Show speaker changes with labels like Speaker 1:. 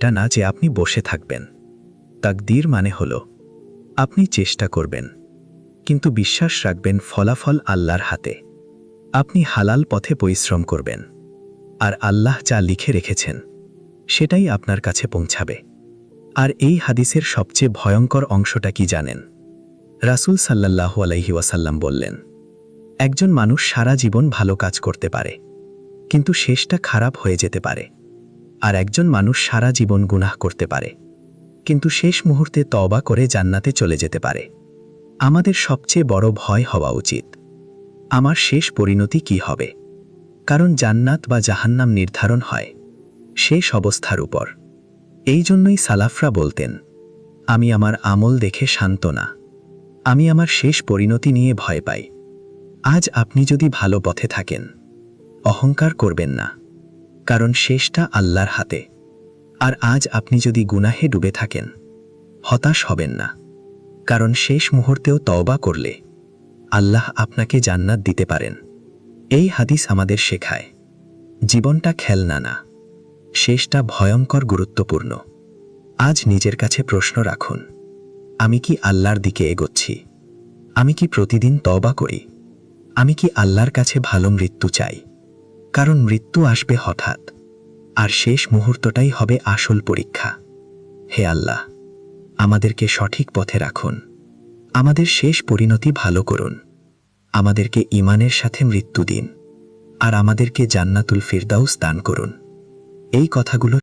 Speaker 1: এটা না যে আপনি বসে থাকবেন। তাকদীর মানে হল আপনি চেষ্টা করবেন, কিন্তু বিশ্বাস রাখবেন ফলাফল আল্লাহর হাতে। আপনি হালাল পথে পরিশ্রম করবেন, আর আল্লাহ যা লিখে রেখেছেন সেটাই আপনার কাছে পৌঁছাবে। আর এই হাদিসের সবচেয়ে ভয়ঙ্কর অংশটা কি জানেন? রাসূল সাল্লাল্লাহু আলাইহি ওয়াসাল্লাম বললেন, একজন মানুষ সারা জীবন ভালো কাজ করতে পারে, কিন্তু শেষটা খারাপ হয়ে যেতে পারে। আর একজন মানুষ সারা জীবন গুনাহ করতে পারে, কিন্তু শেষ মুহূর্তে তওবা করে জান্নাতে চলে যেতে পারে। আমাদের সবচেয়ে বড় ভয় হওয়া উচিত, আমার শেষ পরিণতি কি হবে? কারণ জান্নাত বা জাহান্নাম নির্ধারণ হয় শেষ অবস্থার উপর। এই জন্যই সালাফরা বলতেন, আমি আমার আমল দেখে শান্ত না, আমি আমার শেষ পরিণতি নিয়ে ভয় পাই। আজ আপনি যদি ভালো পথে থাকেন, অহংকার করবেন না, কারণ শেষটা আল্লাহর হাতে। আর আজ আপনি যদি গুনাহে ডুবে থাকেন, হতাশ হবেন না, কারণ শেষ মুহূর্তেও তওবা করলে আল্লাহ আপনাকে জান্নাত দিতে পারেন। এই হাদিস আমাদের শেখায়, জীবনটা খেলনা না, শেষটা ভয়ঙ্কর গুরুত্বপূর্ণ। আজ নিজের কাছে প্রশ্ন রাখুন, আমি কি আল্লাহর দিকে এগোচ্ছি? আমি কি প্রতিদিন তওবা করি? আমি কি আল্লাহর কাছে ভালো মৃত্যু চাই? কারণ মৃত্যু আসবে হঠাৎ, আর শেষ মুহূর্তটাই হবে আসল পরীক্ষা। হে আল্লাহ, আমাদেরকে সঠিক পথে রাখুন, আমাদের শেষ পরিণতি ভালো করুন, আমাদেরকে ঈমানের সাথে মৃত্যু দিন, আর আমাদেরকে জান্নাতুল ফিরদাউস দান করুন। এই কথাগুলো